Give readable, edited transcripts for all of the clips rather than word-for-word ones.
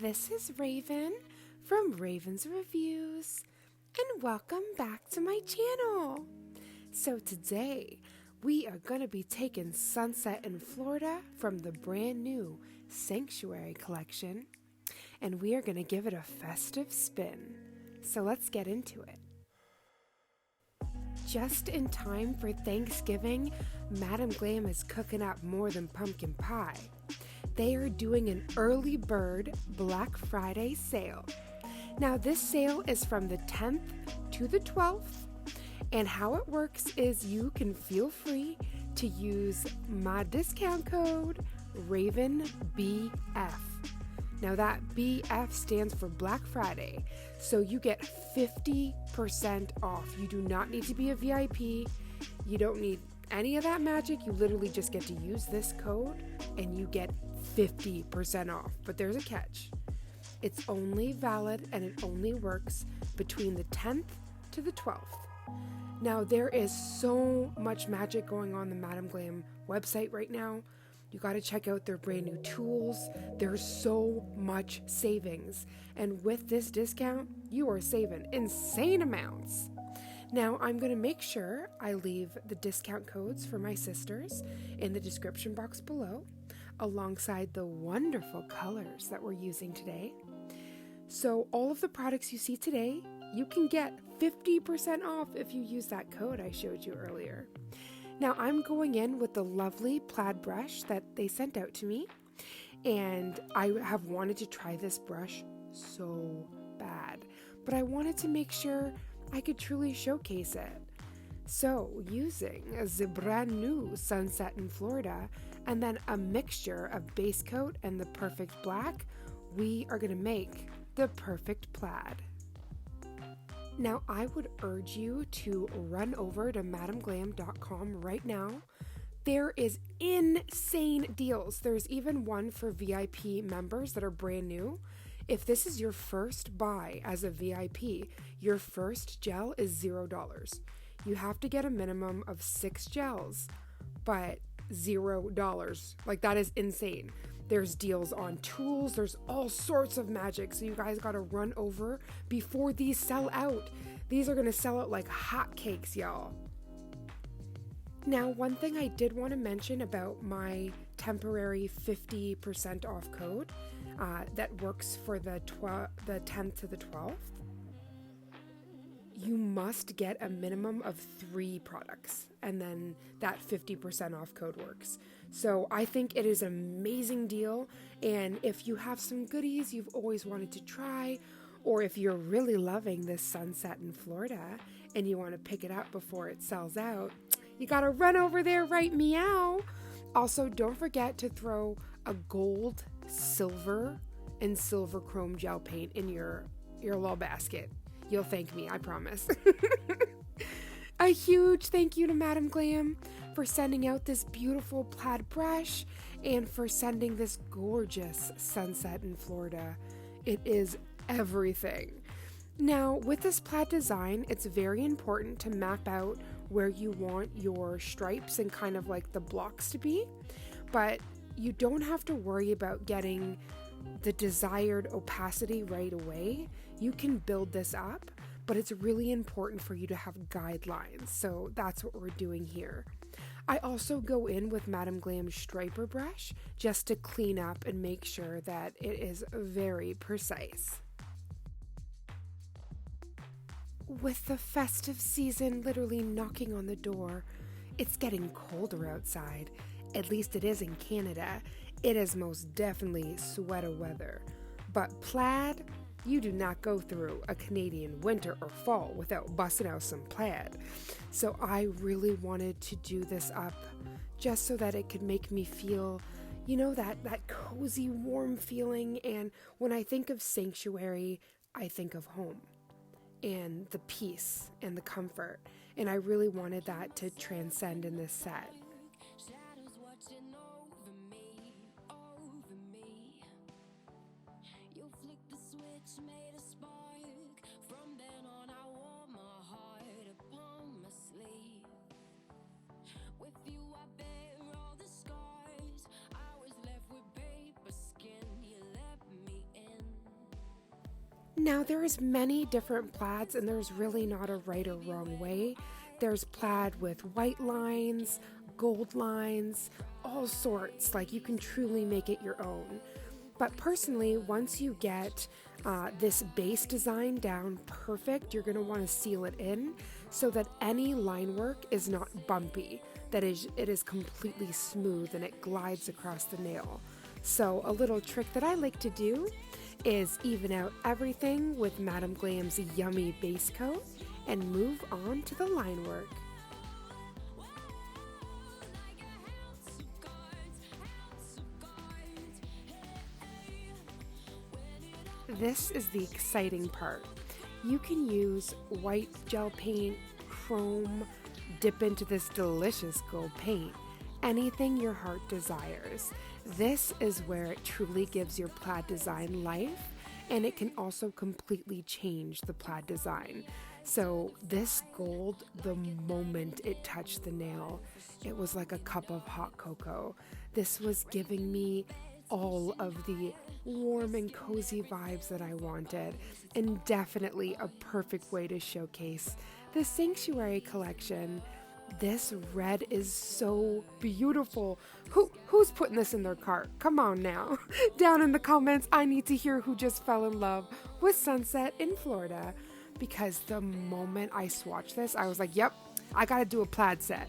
This is Raven from Raven's Reviews, and welcome back to my channel. So today, we are going to be taking Sunset in Florida from the brand new Sanctuary collection, and we are going to give it a festive spin. So let's get into it. Just in time for Thanksgiving, Madam Glam is cooking up more than pumpkin pie. They are doing an early bird Black Friday sale. Now this sale is from the 10th to the 12th, and how it works is you can feel free to use my discount code RavenBF. Now that BF stands for Black Friday, so you get 50% off. You do not need to be a VIP. You don't need any of that magic. You literally just get to use this code and you get 50% off. But there's a catch. It's only valid and it only works between the 10th to the 12th. Now there is so much magic going on the Madam Glam website right now. You got to check out their brand new tools. There's so much savings. And with this discount, you are saving insane amounts. Now, I'm going to make sure I leave the discount codes for my sisters in the description box below, alongside the wonderful colors that we're using today. So all of the products you see today, you can get 50% off if you use that code I showed you earlier. Now, I'm going in with the lovely Plaid brush that they sent out to me, and I have wanted to try this brush so bad, but I wanted to make sure I could truly showcase it. So, using the brand new Sunset in Florida and then a mixture of base coat and the perfect black, we are going to make the perfect plaid. Now, I would urge you to run over to madamglam.com right now. There is insane deals. There's even one for VIP members that are brand new. If this is your first buy as a VIP, your first gel is $0. You have to get a minimum of 6 gels, but $0. Like, that is insane. There's deals on tools. There's all sorts of magic. So you guys got to run over before these sell out. These are going to sell out like hotcakes, y'all. Now, one thing I did want to mention about my temporary 50% off code that works for the 10th to the 12th. You must get a minimum of 3 products, and then that 50% off code works. So I think it is an amazing deal, and if you have some goodies you've always wanted to try, or if you're really loving this Sunset in Florida and you want to pick it up before it sells out, you gotta run over there right meow. Also, don't forget to throw a gold, silver, and silver chrome gel paint in your little basket. You'll thank me, I promise. A huge thank you to Madam Glam for sending out this beautiful plaid brush and for sending this gorgeous Sunset in Florida. It is everything. Now, with this plaid design, it's very important to map out where you want your stripes and kind of like the blocks to be, but you don't have to worry about getting the desired opacity right away. You can build this up, but it's really important for you to have guidelines. So that's what we're doing here. I also go in with Madam Glam's striper brush just to clean up and make sure that it is very precise. With the festive season literally knocking on the door, it's getting colder outside. At least it is in Canada. It is most definitely sweater weather. But plaid, you do not go through a Canadian winter or fall without busting out some plaid. So I really wanted to do this up just so that it could make me feel, you know, that cozy, warm feeling. And when I think of Sanctuary, I think of home and the peace and the comfort. And I really wanted that to transcend in this set. With you I bear all the scars. I was left with paper skin. You let me in. Now there's many different plaids and there's really not a right or wrong way. There's plaid with white lines, gold lines, all sorts. Like, you can truly make it your own. But personally, once you get this base design down perfect, you're going to want to seal it in so that any line work is not bumpy. That is, it is completely smooth and it glides across the nail. So a little trick that I like to do is even out everything with Madam Glam's yummy base coat and move on to the line work. This is the exciting part. You can use white gel paint, chrome, dip into this delicious gold paint, anything your heart desires. This is where it truly gives your plaid design life, and it can also completely change the plaid design. So this gold, the moment it touched the nail, it was like a cup of hot cocoa. This was giving me all of the warm and cozy vibes that I wanted, and definitely a perfect way to showcase the Sanctuary collection. This red is so beautiful. Who's putting this in their cart? Come on now. Down in the comments, I need to hear who just fell in love with sunset in Florida, because the moment I swatched this, I was like, yep, I gotta do a plaid set.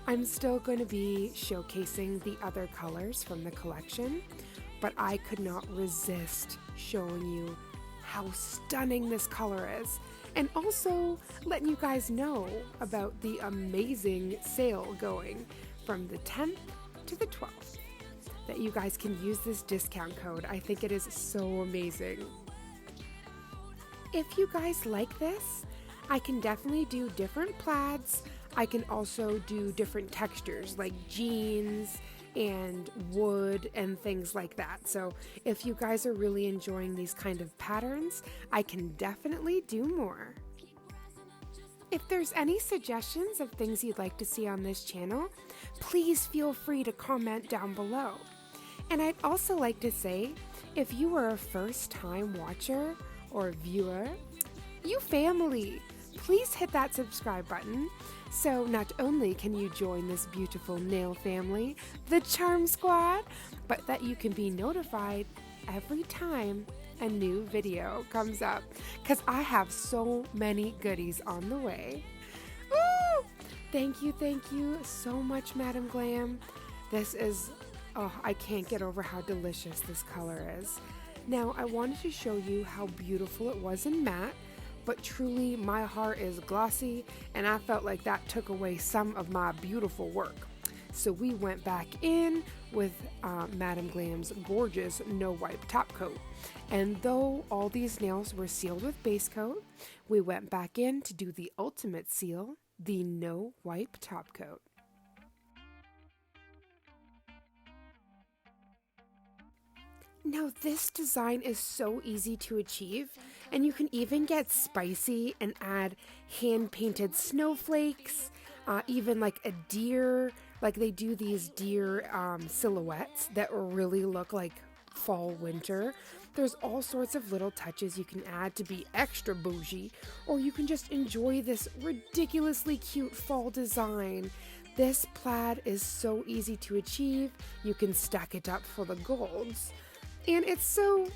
I'm still going to be showcasing the other colors from the collection, but I could not resist showing you how stunning this color is, and also letting you guys know about the amazing sale going from the 10th to the 12th, that you guys can use this discount code. I think it is so amazing. If you guys like this, I can definitely do different plaids. I can also do different textures like jeans and wood and things like that. So if you guys are really enjoying these kind of patterns, I can definitely do more. If there's any suggestions of things you'd like to see on this channel, please feel free to comment down below. And I'd also like to say, if you are a first-time watcher or viewer, you family, please hit that subscribe button so not only can you join this beautiful nail family, the Charm Squad, but that you can be notified every time a new video comes up, because I have so many goodies on the way. Woo! Thank you so much, Madam Glam. This is, oh, I can't get over how delicious this color is. Now, I wanted to show you how beautiful it was in matte, but truly my heart is glossy, and I felt like that took away some of my beautiful work. So we went back in with Madam Glam's gorgeous no wipe top coat. And though all these nails were sealed with base coat, we went back in to do the ultimate seal, the no wipe top coat. Now this design is so easy to achieve, and you can even get spicy and add hand-painted snowflakes, even like a deer, like they do these deer silhouettes that really look like fall winter. There's all sorts of little touches you can add to be extra bougie, or you can just enjoy this ridiculously cute fall design. This plaid is so easy to achieve. You can stack it up for the golds. And it's so,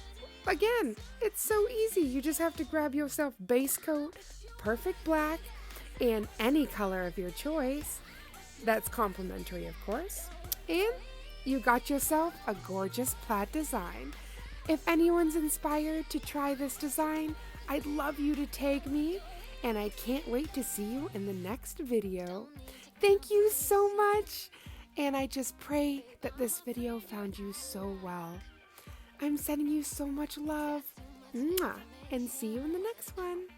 again, it's so easy. You just have to grab yourself base coat, perfect black, and any color of your choice. That's complimentary, of course. And you got yourself a gorgeous plaid design. If anyone's inspired to try this design, I'd love you to tag me, and I can't wait to see you in the next video. Thank you so much, and I just pray that this video found you so well. I'm sending you so much love. Mwah! And see you in the next one.